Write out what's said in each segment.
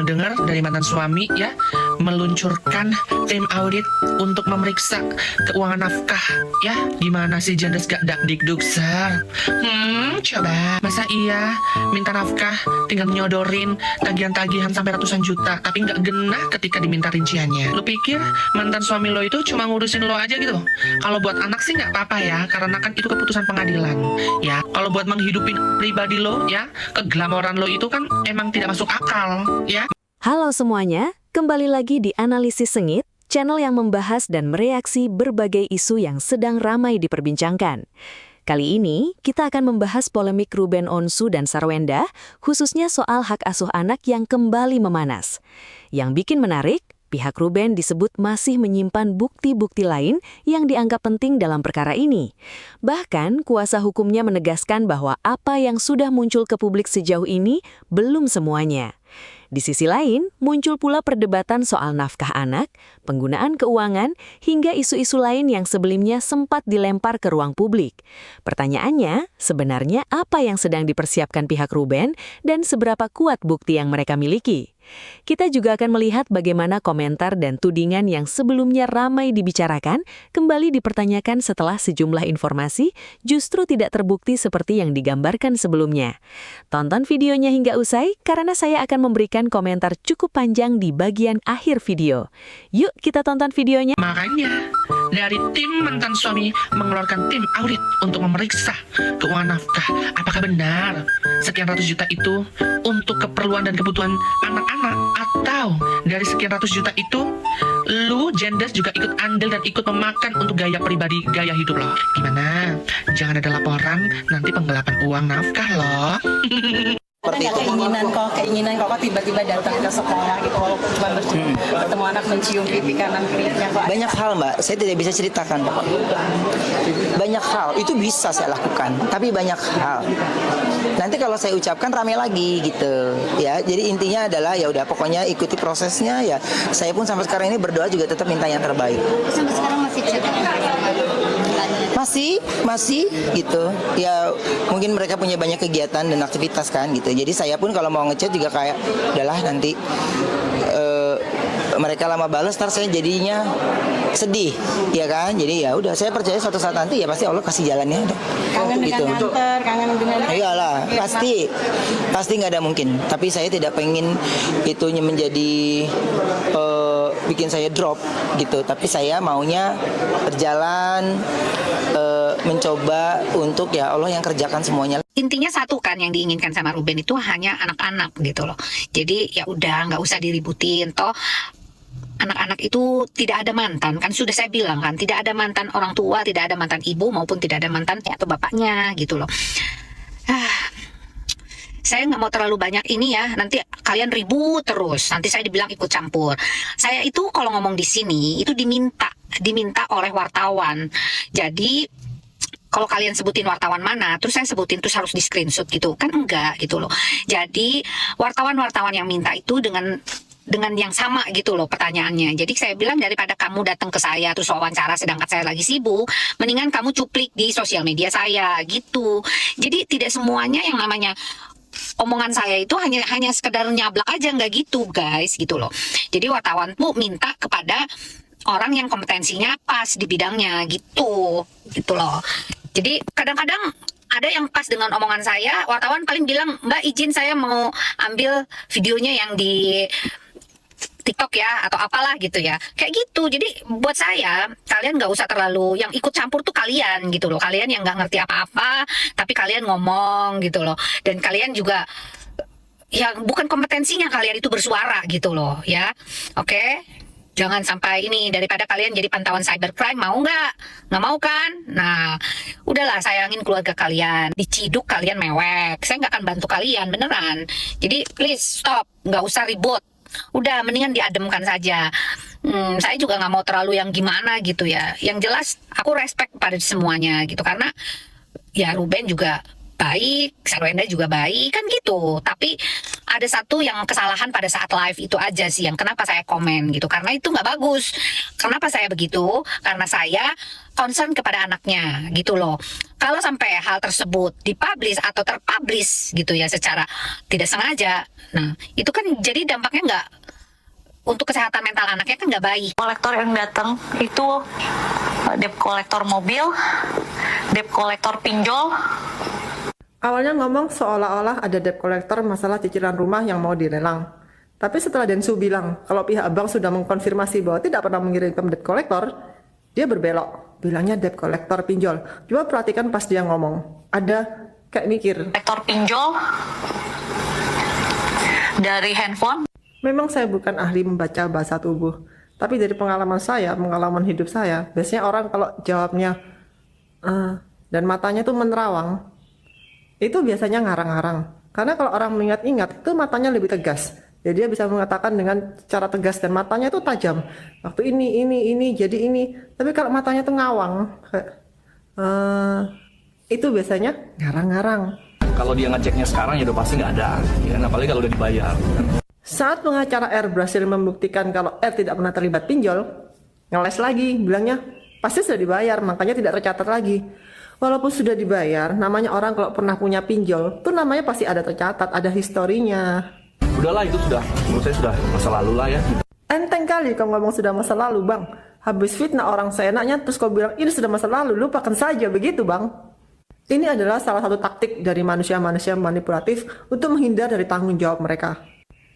dengar-dengar dari mantan suami ya meluncurkan tim audit untuk memeriksa keuangan nafkah ya. Gimana sih Jendes gak dakdikduk ser? Coba masa iya minta nafkah tinggal nyodorin tagihan-tagihan sampai ratusan juta tapi nggak genah ketika diminta rinciannya. Lu pikir mantan suami lo itu cuma ngurusin lo aja gitu? Kalau buat anak sih nggak apa-apa ya, karena kan itu keputusan pengadilan ya. Kalau buat menghidupi pribadi lo ya, keglamoran lo itu kan emang tidak masuk akal ya. Halo semuanya, kembali lagi di Analisis Sengit, channel yang membahas dan mereaksi berbagai isu yang sedang ramai diperbincangkan. Kali ini, kita akan membahas polemik Ruben Onsu dan Sarwenda, khususnya soal hak asuh anak yang kembali memanas. Yang bikin menarik, pihak Ruben disebut masih menyimpan bukti-bukti lain yang dianggap penting dalam perkara ini. Bahkan, kuasa hukumnya menegaskan bahwa apa yang sudah muncul ke publik sejauh ini belum semuanya. Di sisi lain, muncul pula perdebatan soal nafkah anak, penggunaan keuangan, hingga isu-isu lain yang sebelumnya sempat dilempar ke ruang publik. Pertanyaannya, sebenarnya apa yang sedang dipersiapkan pihak Ruben dan seberapa kuat bukti yang mereka miliki? Kita juga akan melihat bagaimana komentar dan tudingan yang sebelumnya ramai dibicarakan kembali dipertanyakan setelah sejumlah informasi justru tidak terbukti seperti yang digambarkan sebelumnya. Tonton videonya hingga usai karena saya akan memberikan komentar cukup panjang di bagian akhir video. Yuk kita tonton videonya. Makanya dari tim mantan suami mengeluarkan tim audit untuk memeriksa keuangan nafkah. Apakah benar sekian ratus juta itu untuk keperluan dan kebutuhan anak-anak? Atau dari sekian ratus juta itu lu Jendes juga ikut andil dan ikut memakan untuk gaya pribadi, gaya hidup lo? Gimana? Jangan ada laporan nanti penggelapan uang nafkah loh. Seperti itu. Keinginan kok tiba-tiba datang ke sekolah gitu walaupun cuma bertemu anak mencium pipi kanan kirinya kok. Banyak hal Mbak, saya tidak bisa ceritakan. Banyak hal, itu bisa saya lakukan, tapi banyak hal. Nanti kalau saya ucapkan rame lagi gitu. Ya, jadi intinya adalah ya udah pokoknya ikuti prosesnya ya. Saya pun sampai sekarang ini berdoa juga tetap minta yang terbaik. Sampai sekarang masih Masih gitu. Ya mungkin mereka punya banyak kegiatan dan aktivitas kan gitu. Jadi saya pun kalau mau ngechat juga kayak udahlah nanti mereka lama balas, ntar saya jadinya sedih, ya kan? Jadi ya udah, saya percaya suatu saat nanti ya pasti Allah kasih jalannya. Kangen gitu. dengan nganter, kangen dengan. Iyalah, pasti nggak ada mungkin. Tapi saya tidak pengen itunya menjadi bikin saya drop gitu. Tapi saya maunya berjalan, mencoba untuk ya Allah yang kerjakan semuanya. Intinya satu kan yang diinginkan sama Ruben itu hanya anak-anak gitu loh. Jadi ya udah nggak usah diributin toh. Anak-anak itu tidak ada mantan, kan sudah saya bilang kan, tidak ada mantan orang tua, tidak ada mantan ibu maupun tidak ada mantan atau bapaknya gitu loh. Saya nggak mau terlalu banyak ini ya, nanti kalian ribut terus, nanti saya dibilang ikut campur. Saya itu kalau ngomong di sini itu diminta oleh wartawan. Jadi kalau kalian sebutin wartawan mana, terus saya sebutin terus harus di screenshot gitu, kan enggak gitu loh. Jadi wartawan-wartawan yang minta itu dengan yang sama gitu loh pertanyaannya. Jadi saya bilang daripada kamu datang ke saya terus wawancara sedangkan saya lagi sibuk, mendingan kamu cuplik di sosial media saya gitu. Jadi tidak semuanya yang namanya omongan saya itu hanya sekedar nyablak aja, nggak gitu guys gitu loh. Jadi wartawan tuh minta kepada orang yang kompetensinya pas di bidangnya gitu loh. Jadi kadang-kadang ada yang pas dengan omongan saya, wartawan paling bilang, Mbak izin saya mau ambil videonya yang di TikTok ya atau apalah gitu ya, kayak gitu. Jadi buat saya kalian nggak usah terlalu yang ikut campur tuh kalian gitu loh. Kalian yang nggak ngerti apa-apa tapi kalian ngomong gitu loh, dan kalian juga yang bukan kompetensinya kalian itu bersuara gitu loh ya. Oke, jangan sampai ini, daripada kalian jadi pantauan cybercrime, mau nggak mau kan? Nah udahlah, sayangin keluarga kalian, diciduk kalian mewek, saya nggak akan bantu kalian beneran. Jadi please stop, nggak usah ribut. Udah mendingan diademkan saja. Saya juga nggak mau terlalu yang gimana gitu ya. Yang jelas aku respect pada semuanya gitu, karena ya Ruben juga baik, Sarwenda juga baik, kan gitu. Tapi ada satu yang kesalahan pada saat live itu aja sih yang kenapa saya komen gitu. Karena itu nggak bagus. Kenapa saya begitu? Karena saya concern kepada anaknya gitu loh. Kalau sampai hal tersebut dipublish atau terpublish gitu ya secara tidak sengaja, nah itu kan jadi dampaknya nggak, untuk kesehatan mental anaknya kan nggak baik. Kolektor yang datang itu debt kolektor mobil, debt kolektor pinjol. Awalnya ngomong seolah-olah ada debt collector masalah cicilan rumah yang mau dilelang. Tapi setelah Densu bilang kalau pihak bank sudah mengkonfirmasi bahwa tidak pernah mengirimkan debt collector, dia berbelok, bilangnya debt collector pinjol. Coba perhatikan pas dia ngomong, ada kayak mikir. Kolektor pinjol dari handphone. Memang saya bukan ahli membaca bahasa tubuh, tapi dari pengalaman saya, pengalaman hidup saya, biasanya orang kalau jawabnya dan matanya tuh menerawang, itu biasanya ngarang-ngarang. Karena kalau orang mengingat-ingat, itu matanya lebih tegas. Jadi dia bisa mengatakan dengan cara tegas dan matanya itu tajam. Waktu ini, jadi ini. Tapi kalau matanya tuh ngawang, itu biasanya ngarang-ngarang. Kalau dia ngeceknya sekarang ya udah pasti nggak ada. Ya, apalagi kalau udah dibayar. Saat pengacara R berhasil membuktikan kalau R tidak pernah terlibat pinjol, ngeles lagi, bilangnya pasti sudah dibayar, makanya tidak tercatat lagi. Walaupun sudah dibayar, namanya orang kalau pernah punya pinjol, tuh namanya pasti ada tercatat, ada historinya. Udahlah itu sudah, menurut saya sudah masa lalu lah ya. Enteng kali kau ngomong sudah masa lalu, Bang. Habis fitnah orang seenaknya, terus kau bilang ini sudah masa lalu, lupakan saja, begitu, Bang. Ini adalah salah satu taktik dari manusia-manusia manipulatif untuk menghindar dari tanggung jawab mereka.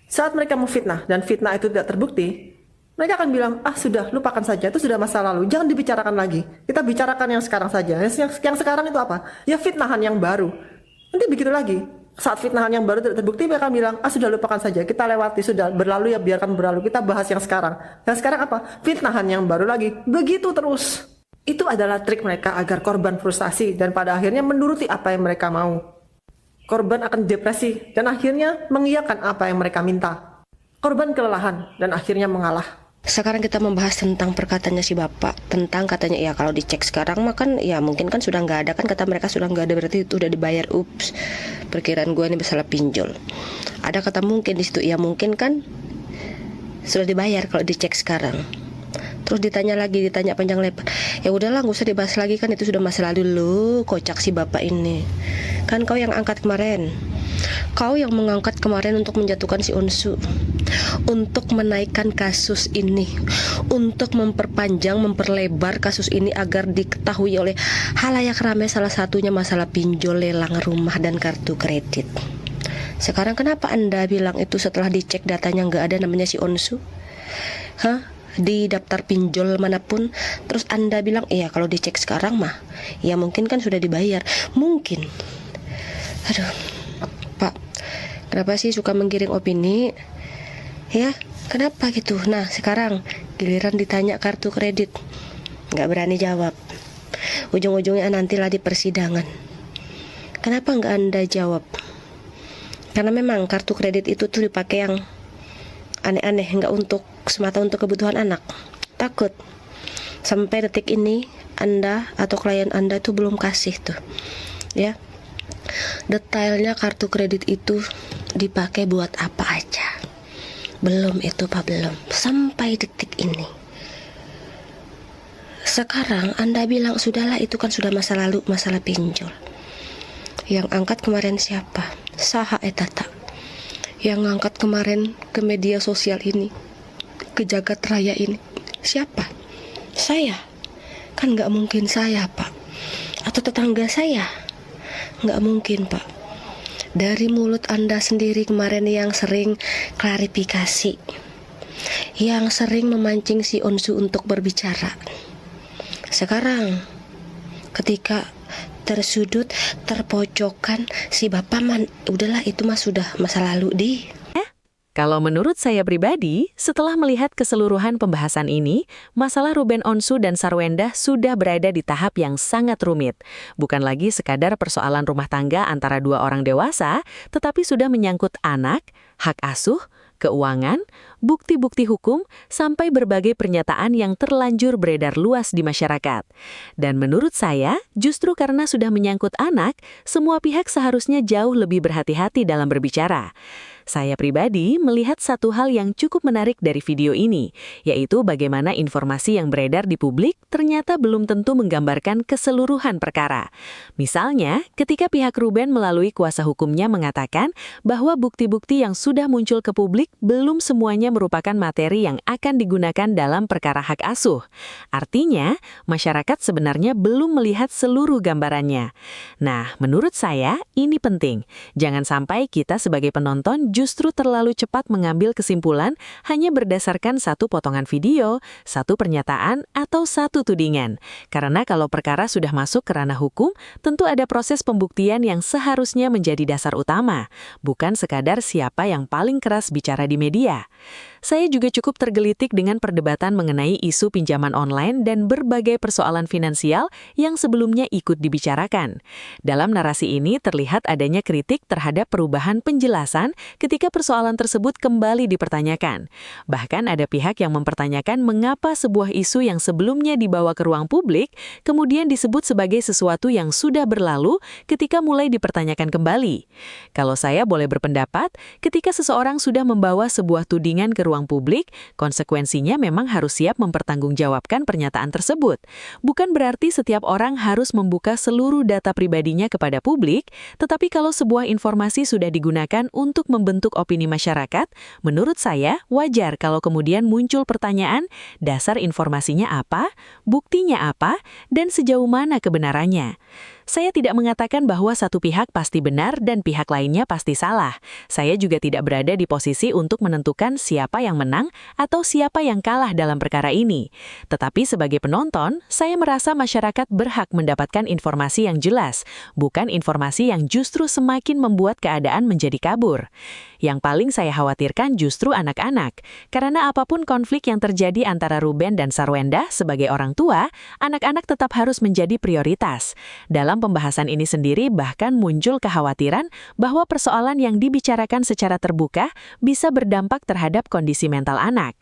Saat mereka memfitnah dan fitnah itu tidak terbukti, mereka akan bilang, sudah, lupakan saja, itu sudah masa lalu, jangan dibicarakan lagi. Kita bicarakan yang sekarang saja. Yang sekarang itu apa? Ya fitnahan yang baru. Nanti begitu lagi. Saat fitnahan yang baru tidak terbukti, mereka bilang, sudah, lupakan saja, kita lewati, sudah, berlalu ya biarkan berlalu, kita bahas yang sekarang. Yang sekarang apa? Fitnahan yang baru lagi. Begitu terus. Itu adalah trik mereka agar korban frustasi dan pada akhirnya menuruti apa yang mereka mau. Korban akan depresi dan akhirnya mengiyakan apa yang mereka minta. Korban kelelahan dan akhirnya mengalah. Sekarang kita membahas tentang perkataannya si bapak, tentang katanya ya kalau dicek sekarang mah kan ya mungkin kan sudah nggak ada, kan kata mereka sudah nggak ada, berarti itu udah dibayar. Ups, perkiraan gue ini masalah pinjol. Ada kata mungkin di situ, ya mungkin kan sudah dibayar kalau dicek sekarang. Terus ditanya panjang lebar, ya udahlah nggak usah dibahas lagi, kan itu sudah masa lalu. Lo kocak si bapak ini, kan kau yang angkat kemarin. Kau yang mengangkat kemarin untuk menjatuhkan si Onsu, untuk menaikkan kasus ini, untuk memperpanjang, memperlebar kasus ini agar diketahui oleh halayak ramai, salah satunya masalah pinjol, lelang rumah, dan kartu kredit. Sekarang kenapa Anda bilang itu setelah dicek datanya nggak ada namanya si Onsu? Di daftar pinjol manapun. Terus Anda bilang, iya kalau dicek sekarang mah ya mungkin kan sudah dibayar. Mungkin. Aduh Pak, kenapa sih suka menggiring opini? Ya, kenapa gitu? Nah, sekarang giliran ditanya kartu kredit, nggak berani jawab. Ujung-ujungnya nantilah di persidangan. Kenapa nggak Anda jawab? Karena memang kartu kredit itu tuh dipakai yang aneh-aneh, nggak semata untuk kebutuhan anak. Takut sampai detik ini Anda atau klien Anda tuh belum kasih tuh, ya. Detailnya kartu kredit itu dipakai buat apa aja. Belum itu Pak, belum. Sampai detik ini. Sekarang Anda bilang, sudahlah itu kan sudah masa lalu, masalah pinjol. Yang angkat kemarin siapa? Saha etata. Yang ngangkat kemarin ke media sosial ini, ke jagat raya ini, siapa? Saya. Kan gak mungkin saya Pak. Atau tetangga saya. Nggak mungkin Pak. Dari mulut Anda sendiri kemarin yang sering klarifikasi, yang sering memancing si Onsu untuk berbicara. Sekarang ketika tersudut, terpojokan, si bapak udahlah itu mah sudah masa lalu di. Kalau menurut saya pribadi, setelah melihat keseluruhan pembahasan ini, masalah Ruben Onsu dan Sarwenda sudah berada di tahap yang sangat rumit. Bukan lagi sekadar persoalan rumah tangga antara dua orang dewasa, tetapi sudah menyangkut anak, hak asuh, keuangan, bukti-bukti hukum, sampai berbagai pernyataan yang terlanjur beredar luas di masyarakat. Dan menurut saya, justru karena sudah menyangkut anak, semua pihak seharusnya jauh lebih berhati-hati dalam berbicara. Saya pribadi melihat satu hal yang cukup menarik dari video ini, yaitu bagaimana informasi yang beredar di publik ternyata belum tentu menggambarkan keseluruhan perkara. Misalnya, ketika pihak Ruben melalui kuasa hukumnya mengatakan bahwa bukti-bukti yang sudah muncul ke publik belum semuanya merupakan materi yang akan digunakan dalam perkara hak asuh. Artinya, masyarakat sebenarnya belum melihat seluruh gambarannya. Nah, menurut saya ini penting. Jangan sampai kita sebagai penonton justru terlalu cepat mengambil kesimpulan hanya berdasarkan satu potongan video, satu pernyataan, atau satu tudingan. Karena kalau perkara sudah masuk ke ranah hukum, tentu ada proses pembuktian yang seharusnya menjadi dasar utama, bukan sekadar siapa yang paling keras bicara di media. Saya juga cukup tergelitik dengan perdebatan mengenai isu pinjaman online dan berbagai persoalan finansial yang sebelumnya ikut dibicarakan. Dalam narasi ini terlihat adanya kritik terhadap perubahan penjelasan ketika persoalan tersebut kembali dipertanyakan. Bahkan ada pihak yang mempertanyakan mengapa sebuah isu yang sebelumnya dibawa ke ruang publik kemudian disebut sebagai sesuatu yang sudah berlalu ketika mulai dipertanyakan kembali. Kalau saya boleh berpendapat, ketika seseorang sudah membawa sebuah tudingan ke ruang publik, konsekuensinya memang harus siap mempertanggungjawabkan pernyataan tersebut. Bukan berarti setiap orang harus membuka seluruh data pribadinya kepada publik, tetapi kalau sebuah informasi sudah digunakan untuk membentuk opini masyarakat, menurut saya wajar kalau kemudian muncul pertanyaan, dasar informasinya apa, buktinya apa, dan sejauh mana kebenarannya. Saya tidak mengatakan bahwa satu pihak pasti benar dan pihak lainnya pasti salah. Saya juga tidak berada di posisi untuk menentukan siapa yang menang atau siapa yang kalah dalam perkara ini. Tetapi sebagai penonton, saya merasa masyarakat berhak mendapatkan informasi yang jelas, bukan informasi yang justru semakin membuat keadaan menjadi kabur. Yang paling saya khawatirkan justru anak-anak, karena apapun konflik yang terjadi antara Ruben dan Sarwenda sebagai orang tua, anak-anak tetap harus menjadi prioritas. Dalam pembahasan ini sendiri bahkan muncul kekhawatiran bahwa persoalan yang dibicarakan secara terbuka bisa berdampak terhadap kondisi mental anak.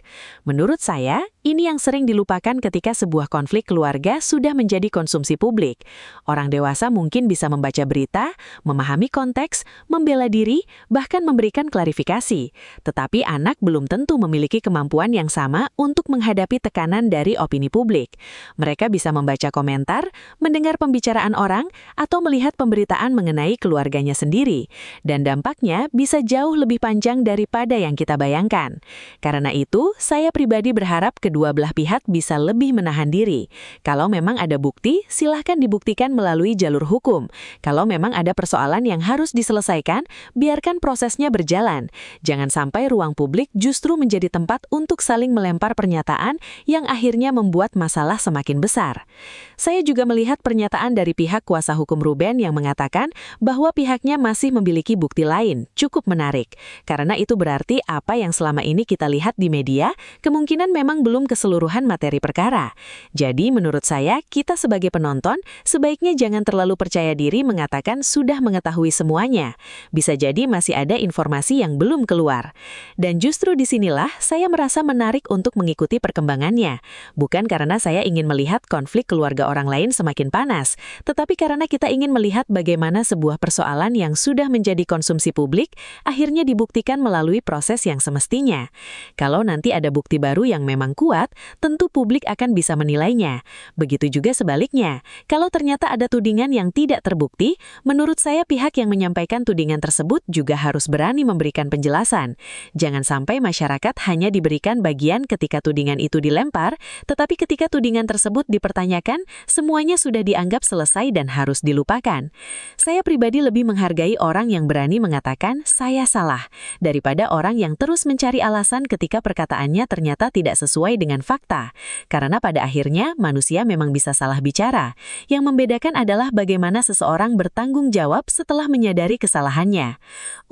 Menurut saya, ini yang sering dilupakan ketika sebuah konflik keluarga sudah menjadi konsumsi publik. Orang dewasa mungkin bisa membaca berita, memahami konteks, membela diri, bahkan memberikan klarifikasi. Tetapi anak belum tentu memiliki kemampuan yang sama untuk menghadapi tekanan dari opini publik. Mereka bisa membaca komentar, mendengar pembicaraan orang, atau melihat pemberitaan mengenai keluarganya sendiri. Dan dampaknya bisa jauh lebih panjang daripada yang kita bayangkan. Karena itu, saya pribadi berharap kedua belah pihak bisa lebih menahan diri. Kalau memang ada bukti, silahkan dibuktikan melalui jalur hukum. Kalau memang ada persoalan yang harus diselesaikan, biarkan prosesnya berjalan. Jangan sampai ruang publik justru menjadi tempat untuk saling melempar pernyataan yang akhirnya membuat masalah semakin besar. Saya juga melihat pernyataan dari pihak kuasa hukum Ruben yang mengatakan bahwa pihaknya masih memiliki bukti lain, cukup menarik. Karena itu berarti apa yang selama ini kita lihat di media, kemungkinan memang belum keseluruhan materi perkara. Jadi menurut saya, kita sebagai penonton, sebaiknya jangan terlalu percaya diri mengatakan sudah mengetahui semuanya. Bisa jadi masih ada informasi yang belum keluar. Dan justru disinilah saya merasa menarik untuk mengikuti perkembangannya. Bukan karena saya ingin melihat konflik keluarga orang lain semakin panas, tetapi karena kita ingin melihat bagaimana sebuah persoalan yang sudah menjadi konsumsi publik akhirnya dibuktikan melalui proses yang semestinya. Kalau nanti ada bukti baru yang memang kuat, tentu publik akan bisa menilainya. Begitu juga sebaliknya, kalau ternyata ada tudingan yang tidak terbukti, menurut saya pihak yang menyampaikan tudingan tersebut juga harus berani memberikan penjelasan. Jangan sampai masyarakat hanya diberikan bagian ketika tudingan itu dilempar, tetapi ketika tudingan tersebut dipertanyakan, semuanya sudah dianggap selesai dan harus dilupakan. Saya pribadi lebih menghargai orang yang berani mengatakan saya salah, daripada orang yang terus mencari alasan ketika perkataannya ternyata tidak sesuai dengan fakta. Karena pada akhirnya manusia memang bisa salah bicara. Yang membedakan adalah bagaimana seseorang bertanggung jawab setelah menyadari kesalahannya.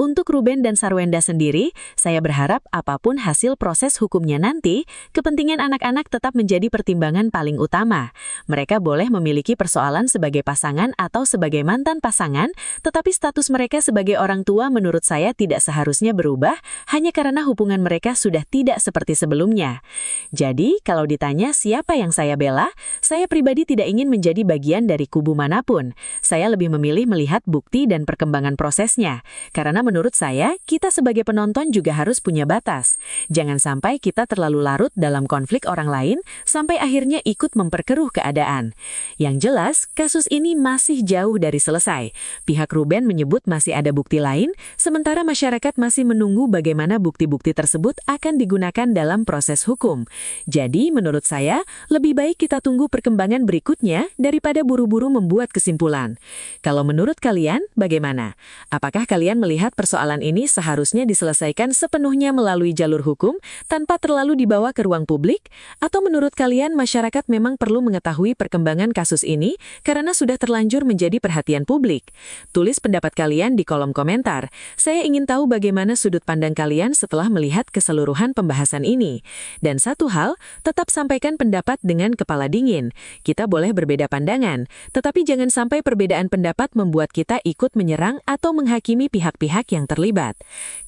Untuk Ruben dan Sarwenda sendiri, saya berharap apapun hasil proses hukumnya nanti, kepentingan anak-anak tetap menjadi pertimbangan paling utama. Mereka boleh memiliki persoalan sebagai pasangan pasangan atau sebagai mantan pasangan, tetapi status mereka sebagai orang tua menurut saya tidak seharusnya berubah hanya karena hubungan mereka sudah tidak seperti sebelumnya. Jadi, kalau ditanya siapa yang saya bela, saya pribadi tidak ingin menjadi bagian dari kubu manapun. Saya lebih memilih melihat bukti dan perkembangan prosesnya. Karena menurut saya, kita sebagai penonton juga harus punya batas. Jangan sampai kita terlalu larut dalam konflik orang lain, sampai akhirnya ikut memperkeruh keadaan. Yang jelas, kasus ini masih jauh dari selesai. Pihak Ruben menyebut masih ada bukti lain, sementara masyarakat masih menunggu bagaimana bukti-bukti tersebut akan digunakan dalam proses hukum. Jadi, menurut saya, lebih baik kita tunggu perkembangan berikutnya daripada buru-buru membuat kesimpulan. Kalau menurut kalian, bagaimana? Apakah kalian melihat persoalan ini seharusnya diselesaikan sepenuhnya melalui jalur hukum tanpa terlalu dibawa ke ruang publik? Atau menurut kalian masyarakat memang perlu mengetahui perkembangan kasus ini karena sudah terlanjur menjadi perhatian publik? Tulis pendapat kalian di kolom komentar. Saya ingin tahu bagaimana sudut pandang kalian setelah melihat keseluruhan pembahasan ini. Dan satu hal, tetap sampaikan pendapat dengan kepala dingin. Kita boleh berbeda pandangan, tetapi jangan sampai perbedaan pendapat membuat kita ikut menyerang atau menghakimi pihak-pihak yang terlibat.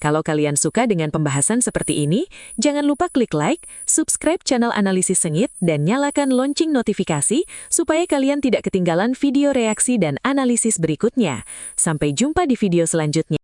Kalau kalian suka dengan pembahasan seperti ini, jangan lupa klik like, subscribe channel Analisis Sengit, dan nyalakan lonceng notifikasi supaya kalian tidak ketinggalan video reaksi dan analisis berikutnya. Sampai jumpa di video selanjutnya.